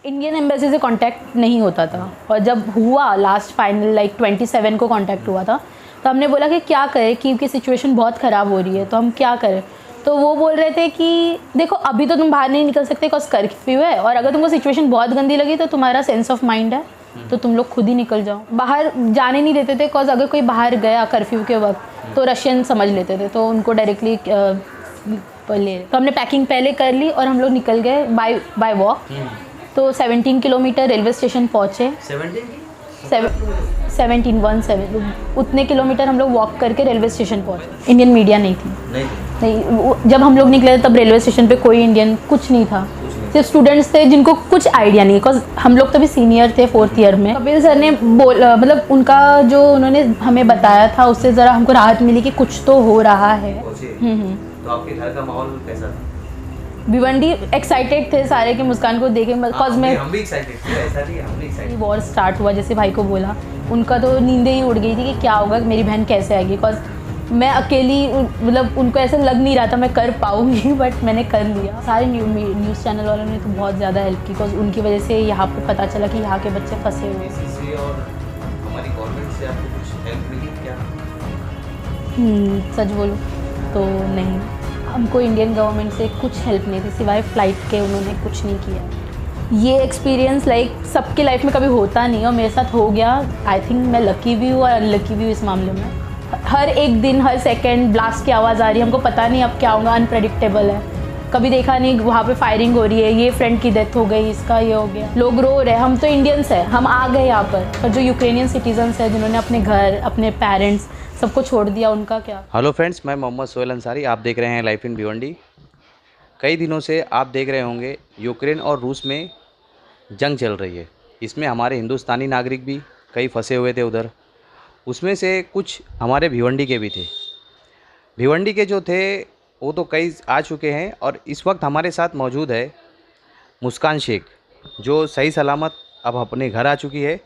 Indian embassy से contact नहीं होता था और जब हुआ लास्ट फाइनल लाइक 27 को कांटेक्ट हुआ था तो हमने बोला कि क्या करें क्योंकि सिचुएशन बहुत ख़राब हो रही है तो हम क्या करें। तो वो बोल रहे थे कि देखो अभी तो तुम बाहर नहीं निकल सकते बिकॉज कर्फ्यू है और अगर तुमको सिचुएशन बहुत गंदी लगी तो तुम्हारा सेंस ऑफ माइंड है तो तुम लोग खुद ही निकल जाओ। बाहर जाने नहीं देते थे बिकॉज अगर कोई बाहर गया कर्फ्यू के वक्त तो रशियन समझ लेते थे तो उनको डायरेक्टली तो हमने पैकिंग पहले कर ली और हम लोग निकल गए बाय वॉक। तो 17 किलोमीटर रेलवे स्टेशन पहुँचे। 17 उतने किलोमीटर हम लोग वॉक करके रेलवे स्टेशन पहुँचे। इंडियन मीडिया नहीं थी। नहीं जब हम लोग निकले तब रेलवे स्टेशन पे कोई इंडियन कुछ नहीं था, सिर्फ स्टूडेंट्स थे जिनको कुछ आइडिया नहीं बिकॉज हम लोग तभी सीनियर थे 4th ईयर में। कपिल सर ने मतलब उनका जो उन्होंने हमें बताया था उससे ज़रा हमको राहत मिली कि कुछ तो हो रहा है। तो आपके घर का माहौल कैसा था? भिवंडी एक्साइटेड थे सारे कि मुस्कान को देखे बिकॉज मैं हम भी एक्साइटेड थे, ऐसा नहीं हम भी एक्साइटेड। वॉर स्टार्ट हुआ जैसे भाई को बोला उनका तो नींदें ही उड़ गई थी कि क्या होगा, मेरी बहन कैसे आएगी बिकॉज मैं अकेली मतलब उनको ऐसा लग नहीं रहा था मैं कर पाऊँगी बट मैंने कर लिया। सारे न्यूज़ चैनल वालों ने तो बहुत ज़्यादा हेल्प की बिकॉज उनकी वजह से यहाँ पे पता चला कि यहाँ के बच्चे फंसे हुए हैं। और हमारी गवर्नमेंट से आपको कुछ हेल्प मिली क्या? सच बोलूँ तो नहीं, हमको इंडियन गवर्नमेंट से कुछ हेल्प नहीं थी सिवाय फ़्लाइट के, उन्होंने कुछ नहीं किया। ये एक्सपीरियंस लाइक सबके लाइफ में कभी होता नहीं और मेरे साथ हो गया। आई थिंक मैं लकी भी हूँ और अनलकी भी हूँ इस मामले में। हर एक दिन हर सेकंड ब्लास्ट की आवाज़ आ रही है, हमको पता नहीं अब क्या होगा, अनप्रेडिक्टेबल है। कभी देखा नहीं वहाँ पे फायरिंग हो रही है, ये फ्रेंड की डेथ हो गई, इसका ये हो गया, लोग रो रहे हैं। हम तो इंडियंस हैं, हम आ गए यहाँ पर जो यूक्रेनियन सिटीजन्स हैं जिन्होंने अपने घर अपने पेरेंट्स सबको छोड़ दिया, उनका क्या। हेलो फ्रेंड्स, मैं मोहम्मद सोहेल अंसारी, आप देख रहे हैं लाइफ इन भिवंडी। कई दिनों से आप देख रहे होंगे यूक्रेन और रूस में जंग चल रही है। इसमें हमारे हिंदुस्तानी नागरिक भी कई फंसे हुए थे उधर, उसमें से कुछ हमारे भिवंडी के भी थे। भिवंडी के जो थे वो तो कई आ चुके हैं और इस वक्त हमारे साथ मौजूद है मुस्कान शेख जो सही सलामत अब अपने घर आ चुकी है।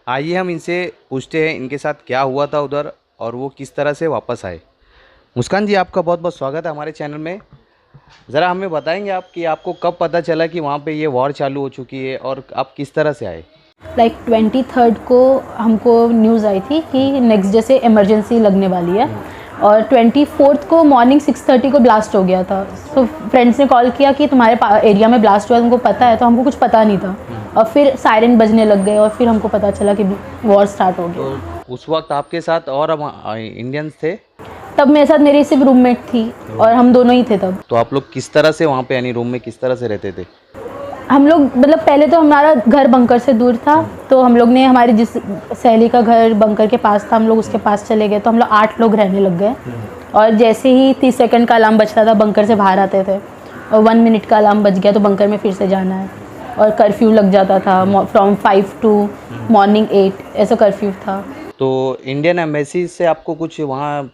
आइए हम इनसे पूछते हैं इनके साथ क्या हुआ था उधर और वो किस तरह से वापस आए। मुस्कान जी, आपका बहुत बहुत स्वागत है हमारे चैनल में। ज़रा हमें बताएंगे आप कि आपको कब पता चला कि वहाँ पे ये वॉर चालू हो चुकी है और आप किस तरह से आए? लाइक 23rd को हमको न्यूज़ आई थी कि नेक्स्ट डे से इमरजेंसी लगने वाली है और 24th को मॉर्निंग 6:30 को ब्लास्ट हो गया था। तो फ्रेंड्स ने कॉल किया कि तुम्हारे एरिया में ब्लास्ट हुआ, तुमको पता है? तो हमको कुछ पता नहीं था और फिर सायरन बजने लग गए और फिर हमको पता चला कि वॉर स्टार्ट हो गया। तो उस वक्त आपके साथ और इंडियंस थे? तब मेरे साथ मेरी सिर्फ रूममेट थी और हम दोनों ही थे तब। तो आप लोग किस तरह से वहाँ पे यानी रूम में किस तरह से रहते थे? हम लोग मतलब पहले तो हमारा घर बंकर से दूर था तो हम लोग ने हमारी जिस सहेली का घर बंकर के पास था हम लोग उसके पास चले गए। तो हम लोग 8 लोग रहने लग गए और जैसे ही 30 सेकंड का अलार्म बजता था बंकर से बाहर आते थे और 1 मिनट का अलार्म बज गया तो बंकर में फिर से जाना है और कर्फ्यू लग जाता था फ्रॉम 5 to मॉर्निंग 8 ऐसा कर्फ्यू था। तो इंडियन एम्बेसी से आपको कुछ वहाँ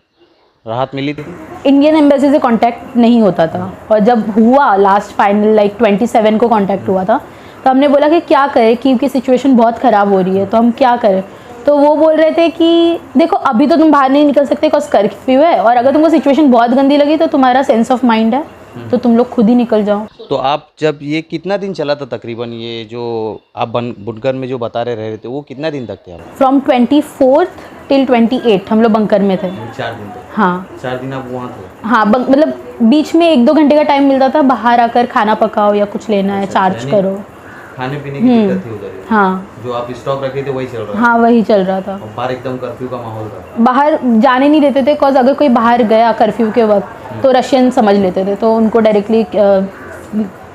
राहत मिली थी? इंडियन एम्बेसी से कांटेक्ट नहीं होता था और जब हुआ लास्ट फाइनल लाइक 27 को कांटेक्ट हुआ था तो हमने बोला कि क्या करें क्योंकि सिचुएशन बहुत ख़राब हो रही है तो हम क्या करें। तो वो बोल रहे थे कि देखो अभी तो तुम बाहर नहीं निकल सकते बिकॉज कर्फ्यू है और अगर तुमको सिचुएशन बहुत गंदी लगी तो तुम्हारा सेंस ऑफ माइंड है तो तुम लोग खुद ही निकल जाओ। तो आप जब ये कितना दिन चला था तकरीबन, ये जो आप बुनकर में जो बता रहे थे वो कितना दिन तक थे आप? फ्रॉम 24th till 28 हम लोग बंकर में थे। 4 दिन तक? हाँ 4 दिन आप वहाँ थे? हाँ मतलब बीच में 1-2 घंटे का टाइम मिलता था बाहर आकर खाना पकाओ या कुछ लेना है चार्ज करो। खाने पीने की दिक्कत थी उधर? हाँ जो आप स्टॉक रखे थे वही चल रहा था? हाँ वही चल रहा था। और बाहर एकदम कर्फ्यू का माहौल था? बाहर जाने नहीं देते थे बिकॉज अगर कोई बाहर गया कर्फ्यू के वक्त तो रशियन समझ लेते थे तो उनको डायरेक्टली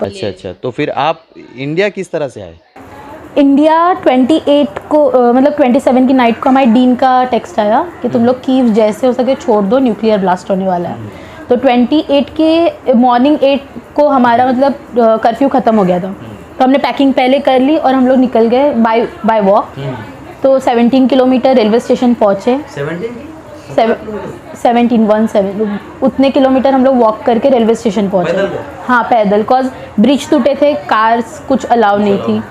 अच्छा। तो फिर आप इंडिया किस तरह से आए? इंडिया 28 को मतलब 27 की नाइट को हमारे डीन का टेक्स्ट आया कि तुम लोग कीव जैसे हो सके छोड़ दो, न्यूक्लियर ब्लास्ट होने वाला है। तो 28 के मॉर्निंग 8 को हमारा मतलब कर्फ्यू ख़त्म हो गया था तो हमने पैकिंग पहले कर ली और हम लोग निकल गए बाय वॉक। तो 17 किलोमीटर रेलवे स्टेशन पहुँचे। 17 उतने किलोमीटर हम लोग वॉक करके रेलवे स्टेशन पहुँचे। हाँ पैदल, बिकॉज ब्रिज टूटे थे, कार्स कुछ अलाउ नहीं थी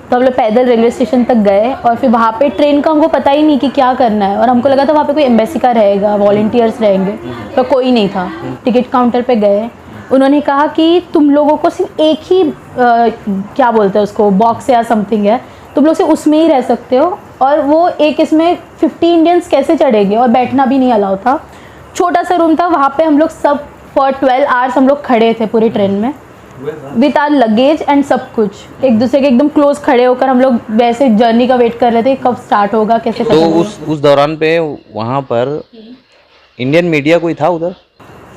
तो हम लोग पैदल रेलवे स्टेशन तक गए और फिर वहाँ पे ट्रेन का हमको पता ही नहीं कि क्या करना है और हमको लगा था वहाँ पे कोई एम्बेसी का रहेगा, वॉलंटियर्स रहेंगे, तो कोई नहीं था। टिकट काउंटर पे गए उन्होंने कहा कि तुम लोगों को सिर्फ एक ही क्या बोलते हैं उसको, बॉक्स या समथिंग है, तुम लोग सिर्फ उसमें ही रह सकते हो, और वो एक इसमें 50 इंडियंस कैसे चढ़ेंगे, और बैठना भी नहीं अलाउ था। छोटा सा रूम था, वहाँ पे हम लोग सब फॉर 12 आवर्स हम लोग खड़े थे पूरी ट्रेन में विथ आर लगेज एंड सब कुछ, एक दूसरे के एकदम क्लोज खड़े होकर हम लोग वैसे जर्नी का वेट कर रहे थे कब स्टार्ट होगा, कैसे तो खत्म होगा। उस दौरान पे वहाँ पर इंडियन मीडिया कोई था उधर?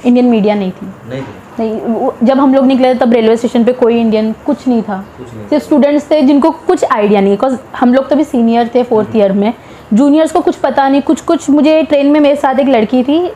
इंडियन मीडिया नहीं थी। नहीं, जब हम लोग निकले तब रेलवे स्टेशन पे कोई इंडियन कुछ नहीं था, सिर्फ स्टूडेंट्स थे जिनको कुछ आइडिया नहीं, बिकॉज हम लोग तभी सीनियर थे 4th ईयर में, जूनियर्स को कुछ पता नहीं। कुछ मुझे ट्रेन में मेरे साथ एक लड़की थी,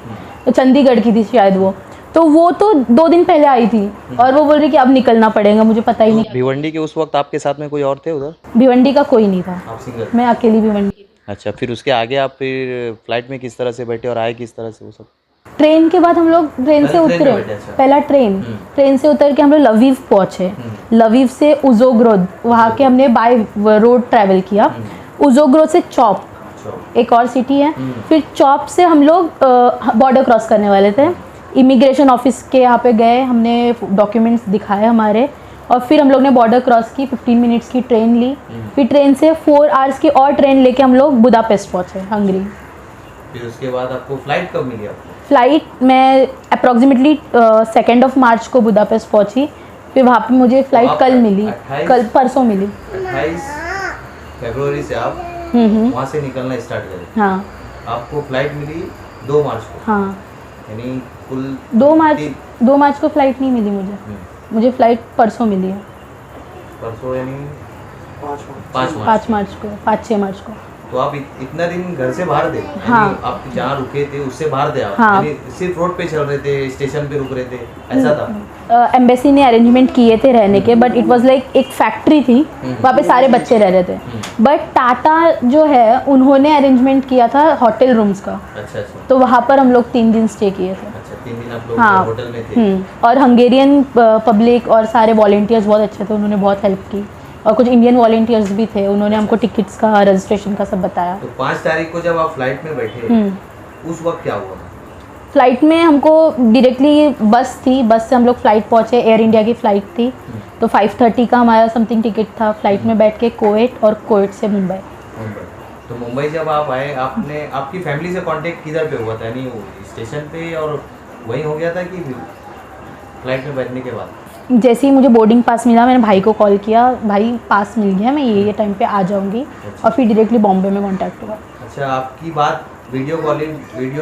चंडीगढ़ की थी शायद वो, तो वो तो 2 दिन पहले आई थी और वो बोल रही कि अब निकलना पड़ेगा, मुझे पता ही नहीं। भिवंडी के उस वक्त आपके साथ में कोई और थे उधर? भिवंडी का कोई नहीं था, आप सिंगल? मैं अकेली भिवंडी। अच्छा, फिर उसके आगे आप फिर फ्लाइट में किस तरह से बैठे और आए किस तरह से वो सब? ट्रेन के बाद हम लोग ट्रेन से उतरे, पहला ट्रेन से उतर के हम लोग लवीव पहुँचे, लवीव से उजोग्रोद, वहाँ के हमने बाय रोड ट्रैवल किया, उजोग्रोद से चॉप एक और सिटी है, फिर चॉप से हम लोग बॉर्डर क्रॉस करने वाले थे। इमिग्रेशन ऑफिस के यहाँ पे गए, हमने डॉक्यूमेंट्स दिखाए हमारे, और फिर हम लोग ने बॉर्डर क्रॉस की, 15 मिनट्स की ट्रेन ली, फिर ट्रेन से 4 आवर्स की और ट्रेन लेके हम लोग बुदापेस्ट पहुँचे, हंगरी। फिर उसके बाद आपको फ्लाइट कब मिली? आपको फ़्लाइट मैं अप्रॉक्सीमेटली 2 मार्च को बुदापेस्ट पहुँची, फिर वहाँ पे मुझे फ़्लाइट कल मिली, कल परसों मिली। 28 फरवरी से आप वहाँ से निकलना स्टार्ट करें। हाँ, आपको फ्लाइट मिली 2 मार्च को। हाँ, यानी कुल 2 मार्च को फ़्लाइट नहीं मिली मुझे फ़्लाइट परसों मिली है, परसों यानी 5 मार्च को, 5-6 मार्च को। तो आप इतना दिन घर से बाहर थे? हाँ। यानी आप जहाँ रुके थे उससे बाहर थे आप? हाँ। यानी सिर्फ रोड पे चल रहे थे, स्टेशन पे रुक रहे थे, ऐसा था? एम्बेसी ने अरेंजमेंट किए थे रहने के, बट इट वाज लाइक एक फैक्ट्री थी, वहाँ पे सारे बच्चे रह रहे थे, बट टाटा जो है उन्होंने अरेंजमेंट किया था होटल रूम्स का। अच्छा अच्छा। तो वहाँ पर हम लोग 3 दिन स्टे किए थे। अच्छा, 3 दिन आप लोग हाँ। होटल में थे? और हंगेरियन पब्लिक और सारे वॉलेंटियर्स बहुत अच्छे थे, उन्होंने बहुत हेल्प की, और कुछ इंडियन वॉलेंटियर्स भी थे, उन्होंने हमको टिकट्स का, रजिस्ट्रेशन का सब बताया। तो 5 तारीख को जब आप फ्लाइट में बैठे उस वक्त क्या हुआ? फ्लाइट में हमको डायरेक्टली बस थी, बस से हम लोग फ्लाइट पहुँचे, एयर इंडिया की फ़्लाइट थी, तो 5:30 का हमारा समथिंग टिकट था। फ्लाइट में बैठ के कोएट, और कोएट से मुंबई। तो मुंबई जब आप आए, आपने आपकी फैमिली से कांटेक्ट किधर पे हुआ था? यानी स्टेशन पे और वहीं हो गया था कि फ्लाइट में बैठने के बाद? जैसे ही मुझे बोर्डिंग पास मिला, मैंने भाई को कॉल किया, भाई पास मिल गया, मैं ये टाइम पे आ जाऊंगी, और फिर डायरेक्टली बॉम्बे में कांटेक्ट हुआ। अच्छा, आपकी बात वीडियो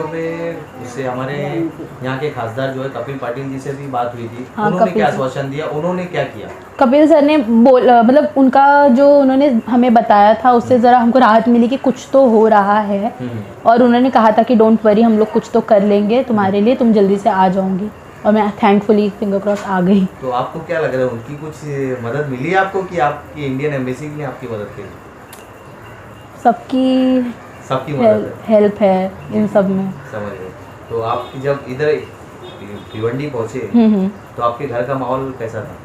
में उससे हमारे यहाँ के खासदार जो है कपिल पाटिल जी से भी बात हुई थी। हाँ, उन्होंने कपिल क्या सर। आश्वासन दिया? उन्होंने क्या किया? कपिल सर ने मतलब उनका जो उन्होंने हमें बताया था उससे ज़रा हमको राहत मिली कि कुछ तो हो रहा है, और उन्होंने कहा था कि डोंट वरी, हम लोग कुछ तो कर लेंगे तुम्हारे लिए, तुम जल्दी से आ जाऊंगी, और मैं थैंकफुली फिंगर क्रॉस आ गई। तो आपको क्या लग रहा है, उनकी कुछ मदद मिली आपको कि आपकी इंडियन एम्बेसी ने आपकी मदद की? सबकी मदद हेल्प है इन सब में। समझ गए। तो आप जब इधर भिवंडी पहुँचे तो आपके घर का माहौल कैसा था?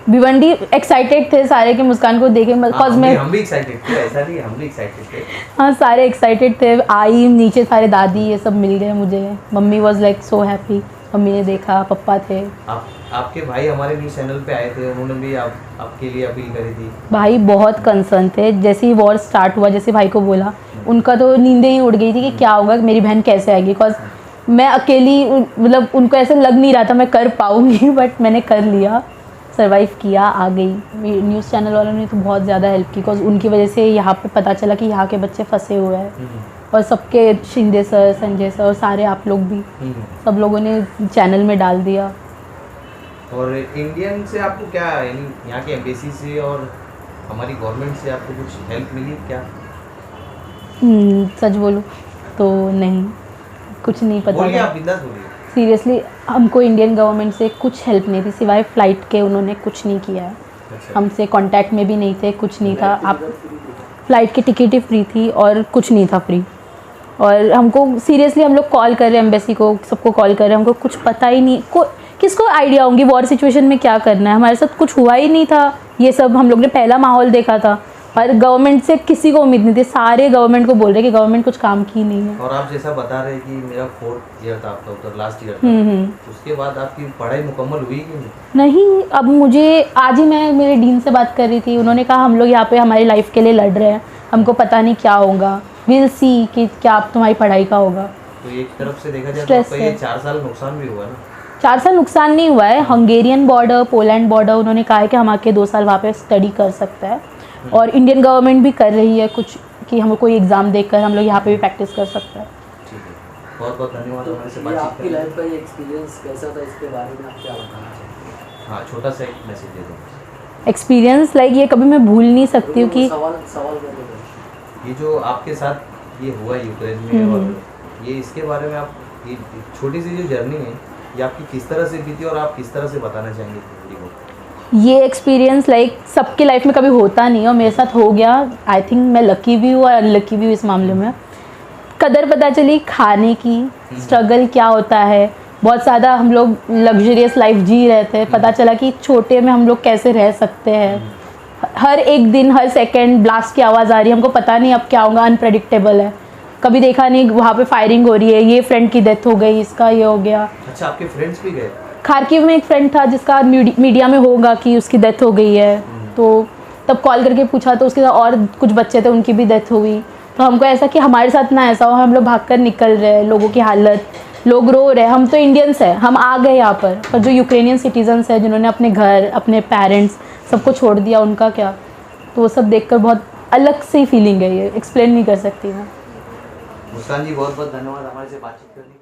भिवंडी एक्साइटेड थे सारे कि मुस्कान को देखें, बिकॉज मैं हम भी एक्साइटेड थे, ऐसा नहीं, हम भी एक्साइटेड थे। हाँ, सारे एक्साइटेड थे। आई नीचे सारे दादी ये सब मिल गए मुझे, mummy was like so happy, mummy ने देखा, पापा थे। आपके भाई हमारे न्यूज़ चैनल पे आए थे, उन्होंने भी आपके लिए अपील करी थी। भाई बहुत कंसर्न थे, जैसे ही वॉर स्टार्ट हुआ, जैसे भाई को बोला, उनका तो नींदें ही उड़ गई थी कि क्या होगा, मेरी बहन कैसे आएगी, बिकॉज मैं अकेली, मतलब उनको ऐसे लग नहीं रहा था मैं कर पाऊँगी, बट मैंने कर लिया, सर्वाइव किया, आ गई। न्यूज़ चैनल वालों ने तो बहुत ज़्यादा हेल्प की, बिकॉज उनकी वजह से यहाँ पे पता चला कि यहाँ के बच्चे फंसे हुए हैं, और सबके, शिंदे सर, संजय सर, और सारे आप लोग भी, सब लोगों ने चैनल में डाल दिया। और इंडियन से आपको क्या, यानी यहाँ के एम्बेसी से और हमारी गवर्नमेंट से आपको कुछ हेल्प मिली क्या? सच बोलूँ तो नहीं, कुछ नहीं पता। बोलिए, आप बिंदास बोलिए। सीरियसली हमको इंडियन गवर्नमेंट से कुछ हेल्प नहीं थी, सिवाय फ़्लाइट के उन्होंने कुछ नहीं किया है। अच्छा। हमसे कांटेक्ट में भी नहीं थे, कुछ नहीं था। आप फ़्लाइट की टिकट ही फ्री थी और कुछ नहीं था फ्री, और हमको सीरियसली हम लोग कॉल कर रहे हैं एम्बेसी को, सबको कॉल कर रहे हैं, हमको कुछ पता ही नहीं, किसको आइडिया होंगी वॉर सिचुएशन में क्या करना है। हमारे साथ कुछ हुआ ही नहीं था, ये सब हम लोग ने पहला माहौल देखा था, और गवर्नमेंट से किसी को उम्मीद नहीं थी, सारे गवर्नमेंट को बोल रहे कि गवर्नमेंट कुछ काम की नहीं है। और आप जैसा बता रहे कि मेरा 4th ईयर था आपका, उधर लास्ट ईयर था, उसके बाद आपकी पढ़ाई मुकम्मल हुई कि नहीं, अब मुझे आज ही मैं मेरे डीन से बात कर रही थी, उन्होंने कहा हम लोग यहाँ पे हमारी लाइफ के लिए लड़ रहे हैं, हमको पता नहीं क्या होगा, विल सी कि क्या तुम्हारी पढ़ाई का होगा। तो एक तरफ से देखा जाए तो स्ट्रेस आपका ये है। 4 साल नुकसान भी हुआ ना। 4 साल नुकसान नहीं हुआ है, हंगेरियन बॉर्डर, पोलैंड बॉर्डर, उन्होंने कहा है कि हम आके 2 साल वहाँ पे स्टडी कर सकते हैं, और इंडियन गवर्नमेंट भी कर रही है कुछ कि हम कोई एग्ज़ाम देकर हम लोग यहाँ पे भी प्रैक्टिस कर सकते हैं। ठीक है, बहुत बहुत धन्यवाद हमारे से ये बातचीत आपकी करने लाइफ का ये एक्सपीरियंस कैसा था, इसके बारे में आप क्या बताना चाहते हैं? हाँ, छोटा सा एक मैसेज दे दो। एक्सपीरियंस लाइक ये कभी मैं भूल नहीं सकती हूँ कि सवाल कर दो। ये जो आपके साथ ये हुआ यूक्रेन में, और ये इसके बारे में आप ये छोटी सी जो जर्नी है ये आपकी किस तरह से बीती और आप किस तरह से बताना चाहेंगे पब्लिक को? ये एक्सपीरियंस लाइक सबके लाइफ में कभी होता नहीं और मेरे साथ हो गया। आई थिंक मैं लकी भी हूँ और अनलकी भी हूँ इस मामले में। कदर पता चली खाने की, स्ट्रगल क्या होता है, बहुत ज़्यादा हम लोग लग्जरियस लाइफ जी रहे थे, पता चला कि छोटे में हम लोग कैसे रह सकते हैं। हर एक दिन, हर सेकंड ब्लास्ट की आवाज़ आ रही है, हमको पता नहीं अब क्या होगा, अनप्रेडिक्टेबल है, कभी देखा नहीं वहाँ पे फायरिंग हो रही है, ये फ्रेंड की डेथ हो गई, इसका ये हो गया। अच्छा, आपके फ्रेंड्स भी गए? खारकिव में एक फ्रेंड था जिसका मीडिया में होगा कि उसकी डेथ हो गई है, तो तब कॉल करके पूछा तो उसके साथ और कुछ बच्चे थे, उनकी भी डेथ हुई। तो हमको ऐसा कि हमारे साथ ना ऐसा हो, हम लोग भागकर निकल रहे हैं, लोगों की हालत, लोग रो रहे हैं। हम तो इंडियंस हैं, हम आ गए यहाँ पर जो यूक्रेनियन सिटीजन्स हैं जिन्होंने अपने घर, अपने पेरेंट्स सबको छोड़ दिया, उनका क्या। तो वो सब देखकर बहुत अलग सी फीलिंग है, ये एक्सप्लेन नहीं कर सकती मैं। मुस्कान जी, बहुत बहुत धन्यवाद हमारे से बातचीत करने के लिए।